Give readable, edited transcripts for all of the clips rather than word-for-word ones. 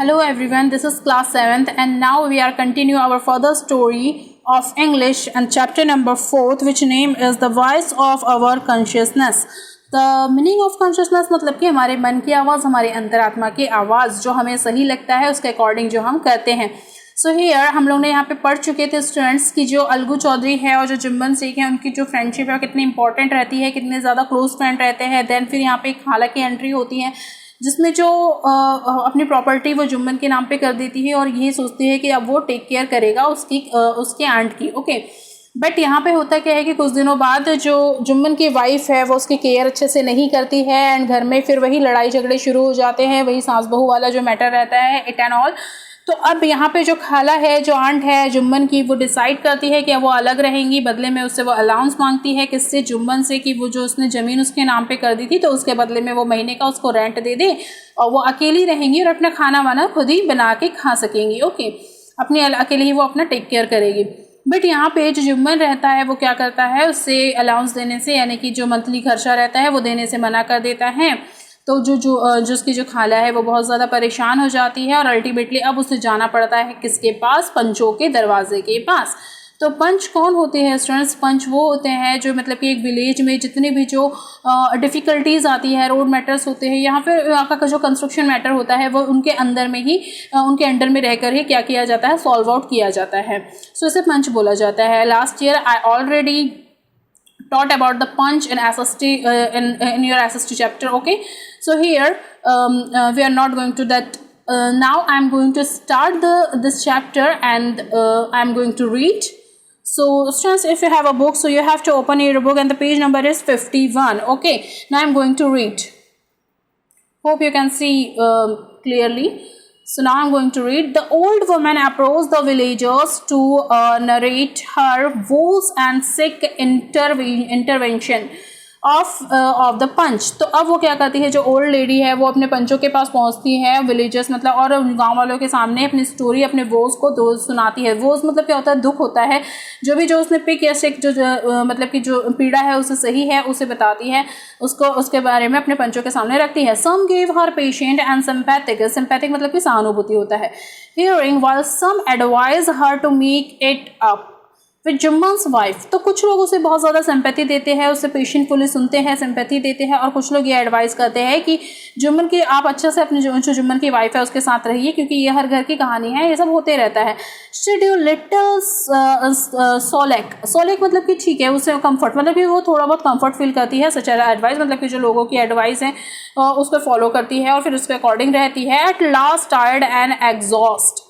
Hello everyone, this is class 7th and now we are continue our further story of English and chapter number 4th which name is the voice of our consciousness. The meaning of consciousness मतलब कि हमारे मन की आवाज़, हमारे अंतरात्मा की आवाज़ जो हमें सही लगता है उसके अकॉर्डिंग जो हम करते हैं. सो हियर हम लोग ने यहाँ पे पढ़ चुके थे स्टूडेंट्स की जो अलगू चौधरी है और जो जुम्मन शेख है उनकी जो फ्रेंडशिप है कितनी इंपॉर्टेंट रहती है, कितने ज़्यादा क्लोज फ्रेंड रहते हैं. देन फिर यहाँ पे एक खाला की एंट्री होती है जिसमें जो अपनी प्रॉपर्टी वो जुम्मन के नाम पे कर देती है और यही सोचती है कि अब वो टेक केयर करेगा उसके आंट की. ओके, बट यहाँ पे होता क्या है कि कुछ दिनों बाद जो जुम्मन की वाइफ है वो उसकी केयर अच्छे से नहीं करती है एंड घर में फिर वही लड़ाई झगड़े शुरू हो जाते हैं, वही सास बहू वाला जो मैटर रहता है इट एंड ऑल. तो अब यहाँ पे जो खाला है, जो आंट है जुम्मन की, वो डिसाइड करती है कि वो अलग रहेंगी. बदले में उससे वो अलाउंस मांगती है किससे, जुम्मन से, कि वो जो उसने ज़मीन उसके नाम पे कर दी थी तो उसके बदले में वो महीने का उसको रेंट दे दे और वो अकेली रहेंगी और अपना खाना वाना खुद ही बना के खा सकेंगी. ओके, अपनी अकेले ही वो अपना टेक केयर करेगी. बट यहाँ पे जो जुम्मन रहता है वो क्या करता है, उससे अलाउंस देने से यानी कि जो मंथली खर्चा रहता है वो देने से मना कर देता है. तो जो उसकी जो खाला है वो बहुत ज़्यादा परेशान हो जाती है और अल्टीमेटली अब उसे जाना पड़ता है किसके पास, पंचों के दरवाजे के पास. तो पंच कौन होते हैं स्टूडेंट्स? पंच वो होते हैं जो मतलब कि एक विलेज में जितनी भी जो डिफ़िकल्टीज़ आती है, रोड मैटर्स होते हैं या फिर यहाँ का जो कंस्ट्रक्शन मैटर होता है वो उनके अंदर में ही उनके अंडर में रहकर ही क्या किया जाता है, सॉल्व आउट किया जाता है. सो इसे पंच बोला जाता है. Last year I already taught about the punch in SST in your SST chapter. Okay, so here we are not going to that. Now I'm going to start this chapter and I'm going to read. So students, if you have a book, so you have to open your book and the page number is 51. Okay, now I'm going to read. Hope you can see clearly. So now I'm going to read. The old woman approached the villagers to narrate her woes and sick intervention of the punch. तो अब वो क्या करती है, जो old lady है वो अपने पंचों के पास पहुंचती है, विलेजर्स मतलब, और गांव वालों के सामने अपनी स्टोरी, अपने वोज को सुनाती है. वोज मतलब क्या होता है, दुख होता है. जो उसने पिक या सिक जो मतलब कि जो पीड़ा है उसे सही है उसे बताती है, उसके बारे में अपने पंचों के सामने रखती है. Some give her patient and sympathetic मतलब कि सहानुभूति होता है. Hearing while some advise her to make it up with Jumman's wife. तो कुछ लोग उसे बहुत ज़्यादा सिंपैथी देते हैं, उससे पेशेंटफुली सुनते हैं, सिंपैथी देते हैं, और कुछ लोग ये एडवाइस करते हैं कि जुम्मन की आप अच्छे से अपनी जो जुम्मन की वाइफ है उसके साथ रहिए क्योंकि ये हर घर की कहानी है, ये सब होते रहता है. शेड्यूल लिटिल सोलेक मतलब कि ठीक है, उसे कंफर्ट मतलब कि वो थोड़ा बहुत कंफर्ट फील करती है. सच एडवाइस मतलब कि जो लोगों की एडवाइस है उसको फॉलो करती है और फिर उसके अकॉर्डिंग रहती है. At last tired and exhaust,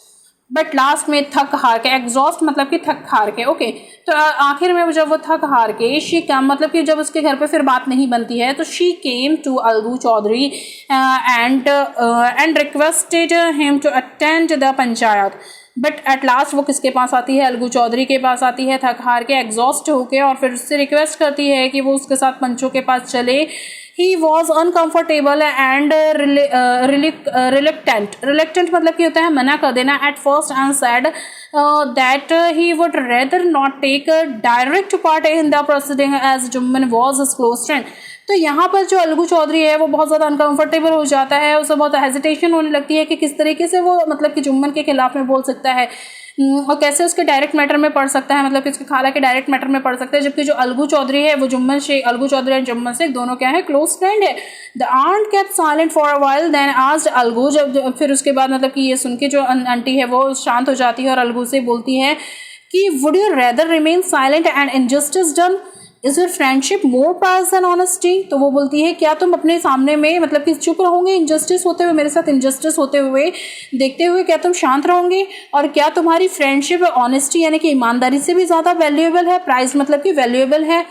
but last में थक हार के, एग्जॉस्ट मतलब कि थक हार के. ओके, तो आखिर में जब वो थक हार के शी कम मतलब कि जब उसके घर पे फिर बात नहीं बनती है तो she came to Algu Chaudhary and requested him to attend the panchayat. But at last वो किसके पास आती है, अलगू चौधरी के पास आती है, थक हार के, एग्जॉस्ट होके, और फिर उससे रिक्वेस्ट करती है कि वो उसके साथ पंचों के पास चले. He was uncomfortable and reluctant मतलब कि होता है मना कर देना at first, and said that he would rather not take a direct part in the proceeding as Jumman was his close friend. तो यहाँ पर जो अलगू चौधरी है वो बहुत ज़्यादा अनकंफर्टेबल हो जाता है, उसे बहुत हेजिटेशन होने लगती है कि किस तरीके से वो मतलब कि जुम्मन के खिलाफ में बोल सकता है और कैसे उसके डायरेक्ट मैटर में पढ़ सकता है, मतलब कि उसके खाला के डायरेक्ट मैटर में पढ़ सकता है. जबकि जो अलगू चौधरी है वो अलगू चौधरी एंड जुम्मन शेख दोनों क्या है, क्लोज फ्रेंड है. The aunt kept silent for a while then asked Algu. जब फिर उसके बाद मतलब कि ये सुन के जो आंटी है वो शांत हो जाती है और अलगू से बोलती है कि would you rather remain silent and injustice done, is your friendship more price than honesty. तो वो बोलती है क्या तुम अपने सामने में मतलब कि चुप रहोगे, इनजस्टिस होते हुए, मेरे साथ इनजस्टिस होते हुए देखते हुए क्या तुम शांत रहोगे, और क्या तुम्हारी फ्रेंडशिप ऑनेस्टी यानी कि ईमानदारी से भी ज़्यादा वैल्यूएबल है, प्राइस मतलब कि वैल्यूएबल है.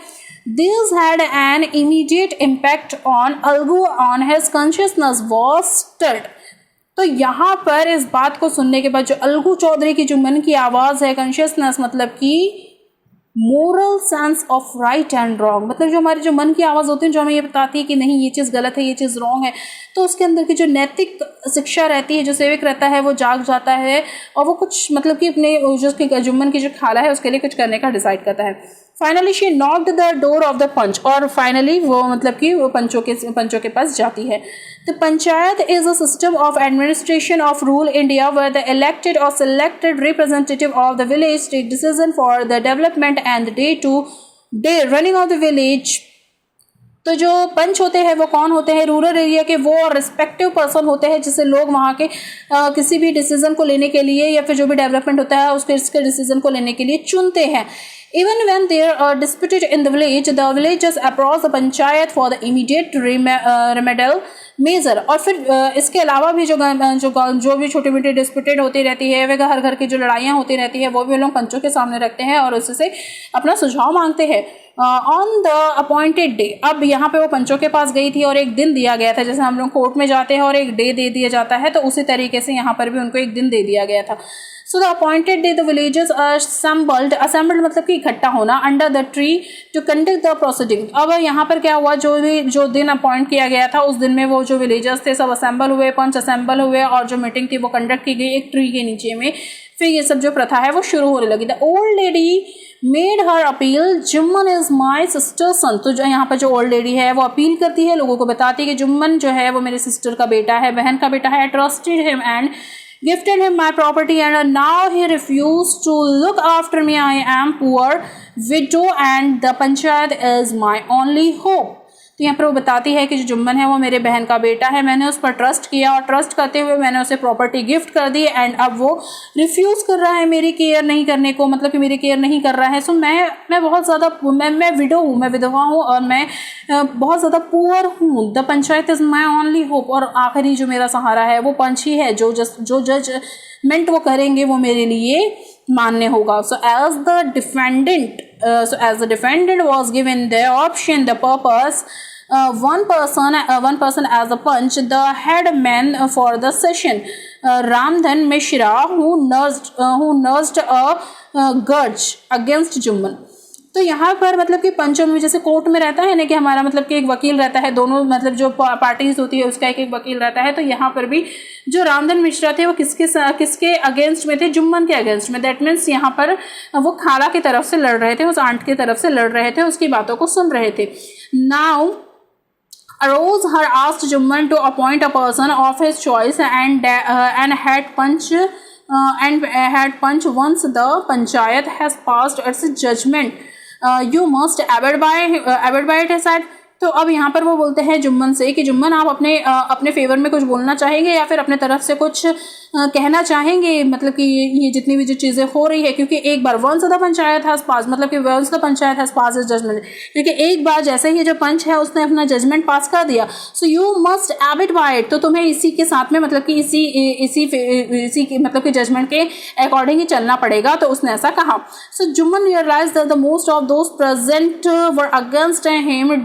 This had an immediate impact on Algu on his consciousness was stirred. तो यहाँ पर इस बात को सुनने के बाद जो अलगू चौधरी की जो मन की आवाज़ है, कॉन्शियसनेस मतलब कि moral sense of right and wrong, मतलब जो हमारी जो मन की आवाज़ होती है जो हमें ये बताती है कि नहीं ये चीज़ गलत है, ये चीज़ रॉन्ग है, तो उसके अंदर की जो नैतिक शिक्षा रहती है, जो सेवक रहता है वो जाग जाता है और वो कुछ मतलब कि अपने जो उसकी जुम्मन की जो खाला है उसके लिए कुछ करने का डिसाइड करता है. Finally she knocked the door of the panch, और फाइनली वो मतलब कि वो पंचों के पास जाती है. The panchayat is a system of administration of rural India where the elected or selected representative of the village take decision for the development and the day-to-day running of the village. तो जो पंच होते हैं वो कौन होते हैं? Rural area के वो रिस्पेक्टिव पर्सन होते हैं जिसे लोग वहाँ के किसी भी डिसीजन को लेने के लिए या फिर जो भी डेवलपमेंट होता है उसके डिसीजन को लेने के लिए चुनते हैं. Even when there are disputed in the villagers approach the panchayat for the immediate remedial measure. और फिर इसके अलावा भी जो भी छोटी मोटी डिस्प्यूटेड होती रहती है, वे हर घर की जो लड़ाइयाँ होती रहती है वो भी लोग पंचों के सामने रखते हैं और उससे अपना सुझाव मांगते हैं. ऑन द अपॉइंटेड डे, अब यहाँ पे वो पंचों के पास गई थी और एक दिन दिया गया था. जैसे हम लोग कोर्ट में जाते हैं और एक डे दे दिया जाता है, तो उसी तरीके से यहाँ पर भी उनको एक दिन दे दिया गया था. So the appointed day the villagers assembled मतलब कि इकट्ठा होना under the tree to conduct the proceeding. अब यहाँ पर क्या हुआ, जो दिन अपॉइंट किया गया था उस दिन में वो जो विलेजर्स थे सब असेंबल हुए, पंच असेंबल हुए और जो मीटिंग थी वो कंडक्ट की गई एक ट्री के नीचे में. फिर ये सब जो प्रथा है वो शुरू होने लगी. The old lady made her appeal, Jumman is my sister son. तो जो यहाँ पर जो ओल्ड लेडी है वो अपील करती है, लोगों को बताती है कि जुम्मन जो है वो मेरे सिस्टर का बेटा है, बहन का बेटा है. Trusted him and gifted him my property and now he refused to look after me. I am poor widow and the panchayat is my only hope. तो यहाँ पर वो बताती है कि जो जुम्मन है वो मेरे बहन का बेटा है, मैंने उस पर ट्रस्ट किया और ट्रस्ट करते हुए मैंने उसे प्रॉपर्टी गिफ्ट कर दी एंड अब वो रिफ्यूज़ कर रहा है मेरी केयर नहीं करने को, मतलब कि मेरी केयर नहीं कर रहा है. सो मैं बहुत ज़्यादा मैं विडो हूँ, मैं विधवा हूँ और मैं बहुत ज़्यादा पुअर हूँ. The panchayat is my only hope. और आखिरी जो मेरा सहारा है वो पंच ही है, जो जजमेंट वो करेंगे वो मेरे लिए मान्य होगा. So as the defendant was given the option, the purpose, one person as a punch, the head man for the session, Ramdhan Mishra, who nursed a grudge against Jumman. तो यहाँ पर मतलब कि पंचों में जैसे कोर्ट में रहता है ना कि हमारा मतलब कि एक वकील रहता है, दोनों मतलब जो पार्टीज होती है उसका एक वकील रहता है. तो यहाँ पर भी जो रामधन मिश्रा थे वो किसके अगेंस्ट में थे? जुम्मन के अगेंस्ट में. दैट मीन्स यहाँ पर वो खाला की तरफ से लड़ रहे थे, उस आंट की तरफ से लड़ रहे थे, उसकी बातों को सुन रहे थे. Now arose her asked Jumman to appoint a person of his choice and had punch once the panchayat has passed its judgment. You must abide by it, he said. तो अब यहाँ पर वो बोलते हैं जुम्मन से कि जुम्मन आप अपने फेवर में कुछ बोलना चाहेंगे या फिर अपने तरफ से कुछ कहना चाहेंगे, मतलब कि ये जितनी भी जो चीज़ें हो रही है, क्योंकि एक बार once the panchayat has pass, मतलब कि once the panchayat has pass is judgement, क्योंकि एक बार जैसे ही जो पंच है उसने अपना जजमेंट पास कर दिया. So you must abide by it. तो तुम्हें इसी के साथ में मतलब कि इसी मतलब कि जजमेंट के अकॉर्डिंग ही चलना पड़ेगा. तो उसने ऐसा कहा. So Jumman realise that the most of those present were against him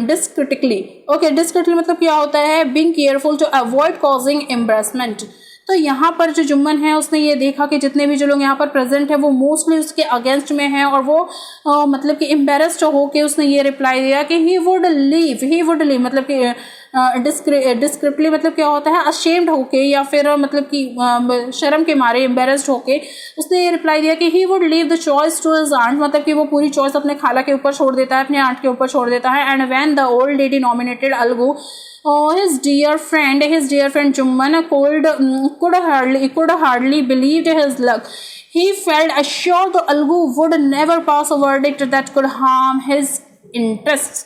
discritically. Okay, discritically मतलब क्या होता है? being careful to avoid causing embarrassment. तो यहाँ पर जो जुम्मन है उसने ये देखा कि जितने भी जो लोग यहाँ पर प्रेजेंट है वो मोस्टली उसके अगेंस्ट में हैं और वो मतलब कि एम्बेरस्ड होके उसने ये रिप्लाई दिया कि ही वुड लीव मतलब कि डिस्क्रिप्टली मतलब क्या होता है? अशेम्ड होके या फिर मतलब कि शर्म के मारे एम्बेरस्ड होके उसने ये रिप्लाई दिया कि he would leave the choice to his aunt, मतलब कि वो पूरी चॉइस अपने खाला के ऊपर छोड़ देता है, अपने आंट के ऊपर छोड़ देता है. And when the old lady nominated Algu, his dear friend Jumman could hardly believe his luck. He felt assured the Algu would never pass a verdict that could harm his interests.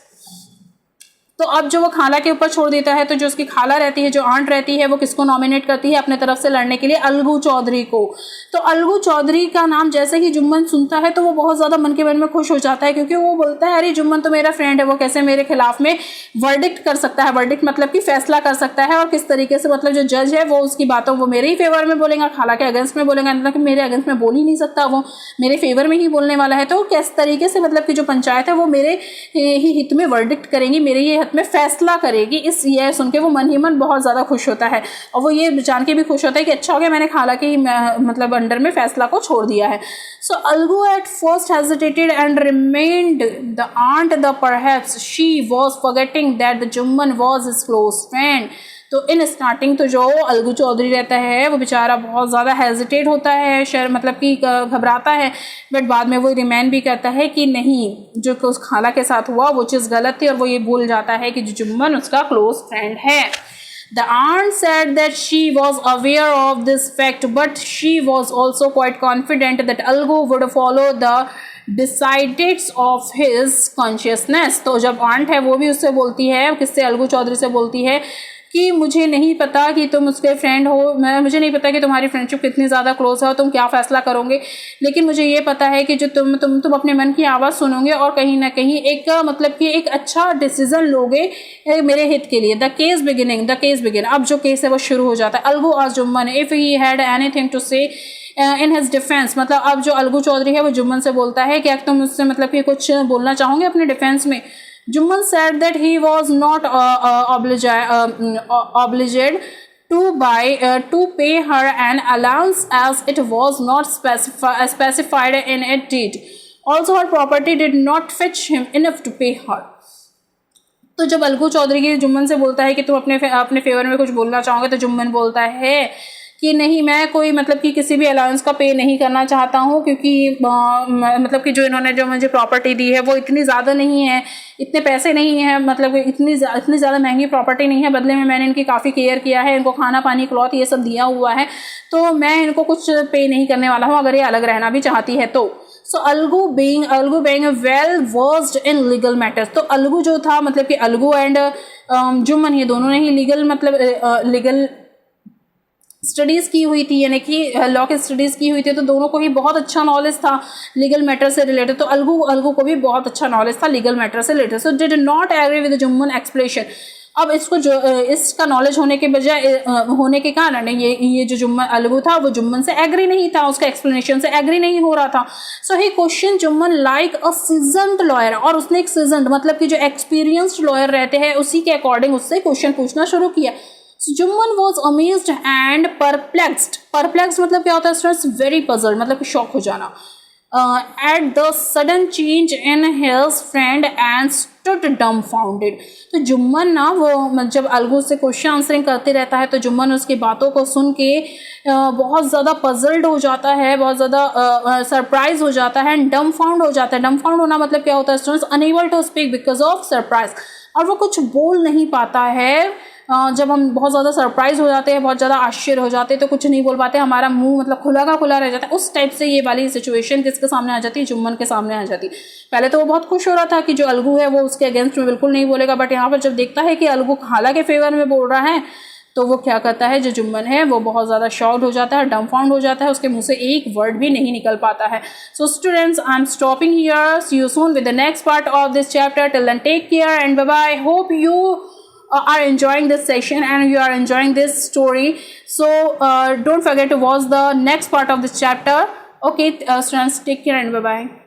तो अब जो वो खाला के ऊपर छोड़ देता है, तो जो उसकी खाला रहती है, जो आंट रहती है, वो किसको नॉमिनेट करती है अपने तरफ से लड़ने के लिए? अलगू चौधरी को. तो अलगू चौधरी का नाम जैसे ही जुम्मन सुनता है तो वो बहुत ज़्यादा मन के मन में खुश हो जाता है, क्योंकि वो बोलता है अरे जुम्मन तो मेरा फ्रेंड है, वो कैसे मेरे खिलाफ में वर्डिक्ट कर सकता है? वर्डिक्ट मतलब कि फैसला कर सकता है, और किस तरीके से मतलब जो जज है वो उसकी बातों वो मेरे ही फेवर में बोलेगा, खाला के अगेंस्ट में बोलेगा, मतलब कि मेरे अगेंस्ट में बोल ही नहीं सकता, वो मेरे फेवर में ही बोलने वाला है. तो किस तरीके से मतलब कि जो पंचायत है वो मेरे ही हित में वर्डिक्ट करेंगी, मेरे ही हित में फैसला करेगी. इस ये सुन के वो मन ही मन बहुत ज़्यादा खुश होता है और वो ये जान के भी खुश होता है कि अच्छा हो गया मैंने खाला के ही मतलब अंडर में फैसला को छोड़ दिया है. So Algu at first hesitated and reminded the aunt the perhaps she was forgetting that the Jumman was his close friend. तो इन स्टार्टिंग तो जो अलगू चौधरी रहता है वो बेचारा बहुत ज़्यादा हेजिटेट होता है, मतलब कि घबराता है, बट बाद में वो रिमेन भी करता है कि नहीं, जो उस खाला के साथ हुआ वो चीज़ गलत थी, और वो ये भूल जाता है कि जो जुम्मन उसका क्लोज फ्रेंड है. The aunt said that she was aware of this fact, but she was also quite confident that Algu would follow the decides of his consciousness. तो जब आंट है वो भी उससे बोलती है, किससे, अलगू चौधरी से बोलती है कि मुझे नहीं पता कि तुम उसके फ्रेंड हो, मुझे नहीं पता कि तुम्हारी फ्रेंडशिप कितनी ज़्यादा क्लोज है और तुम क्या फ़ैसला करोगे, लेकिन मुझे ये पता है कि जो तुम अपने मन की आवाज़ सुनोगे और कहीं ना कहीं एक मतलब कि एक अच्छा डिसीजन लोगे मेरे हित के लिए. The case begin. अब जो केस है वो शुरू हो जाता है. Algu asked Jumman if he had anything to say in his defence. मतलब अब जो अलगू चौधरी है वो जुम्मन से बोलता है कि तुम उससे मतलब कि कुछ बोलना चाहोगे अपने डिफेंस में. Juman said that he was not obliged to pay her an allowance as it was not specified in a deed. Also, her property did not fetch him enough to pay her. तो जब अलगू चौधरी की जुम्मन से बोलता है कि तुम अपने favour में कुछ बोलना चाहोगे, तो जुम्मन बोलता है कि नहीं, मैं कोई मतलब कि किसी भी अलाउंस का पे नहीं करना चाहता हूँ, क्योंकि मतलब कि जो इन्होंने जो मुझे प्रॉपर्टी दी है वो इतनी ज़्यादा नहीं है, इतने पैसे नहीं है, मतलब इतनी ज़्यादा महंगी प्रॉपर्टी नहीं है, बदले में मैंने इनकी काफ़ी केयर किया है, इनको खाना पानी क्लॉथ ये सब दिया हुआ है, तो मैं इनको कुछ पे नहीं करने वाला हूँ अगर ये अलग रहना भी चाहती है तो. सो Algu being well versed in legal matters. तो अलगू जो था, मतलब कि अलगू एंड जुम्मन ये दोनों ने ही लीगल स्टडीज़ की हुई थी, यानी कि लॉ की स्टडीज़ की हुई थी, तो दोनों को ही बहुत अच्छा नॉलेज था लीगल मैटर से रिलेटेड. तो अलगू को भी बहुत अच्छा नॉलेज था लीगल मैटर से related. So did not agree with Jumman explanation. अब इसको जो इसका नॉलेज होने के बजाय होने के कारण ये जो जुम्मन अलगू था वो जुम्मन से एग्री नहीं था, उसका एक्सप्लेनेशन से एग्री नहीं हो रहा था. So he question Jumman like a seasoned lawyer. और उसने एक सीजन्ड मतलब कि जो एक्सपीरियंस्ड लॉयर रहते हैं उसी के अकॉर्डिंग उससे क्वेश्चन पूछना शुरू किया. So Jummon was amazed and perplexed. Perplexed मतलब क्या होता है स्टूडेंट्स? वेरी पजल्ड, मतलब कि शॉक हो जाना. At the sudden change in his friend and stood dumbfounded. तो जुम्मन ना वो जब अलगू से क्वेश्चन आंसरिंग करते रहता है तो जुम्मन उसकी बातों को सुन के बहुत ज़्यादा पजल्ड हो जाता है, बहुत ज़्यादा सरप्राइज हो जाता है, डम्फाउंड हो जाता है. डम्फाउंड होना मतलब क्या होता है students? Unable to speak because of surprise. और वो कुछ बोल नहीं पाता है. जब हम बहुत ज़्यादा सरप्राइज हो जाते हैं, बहुत ज़्यादा आश्चर्य हो जाते हैं, तो कुछ नहीं बोल पाते, हमारा मुंह मतलब खुला का खुला रह जाता है. उस टाइप से ये वाली सिचुएशन किसके सामने आ जाती है? जुम्मन के सामने आ जाती. पहले तो वो बहुत खुश हो रहा था कि जो अलगू है वो उसके अगेंस्ट में बिल्कुल नहीं बोलेगा, बट यहाँ पर जब देखता है कि अलगू खाला के फेवर में बोल रहा है तो वो क्या करता है, जो जुम्मन है वो बहुत ज़्यादा शॉक्ड हो जाता है, डम्फाउंड हो जाता है, उसके मुंह से एक वर्ड भी नहीं निकल पाता है. So students, I am stopping here. See you soon with the next part of this chapter. Till then take care and bye-bye. Hope you are enjoying this session and you are enjoying this story. So don't forget to watch the next part of this chapter. Okay, students, take care and bye-bye.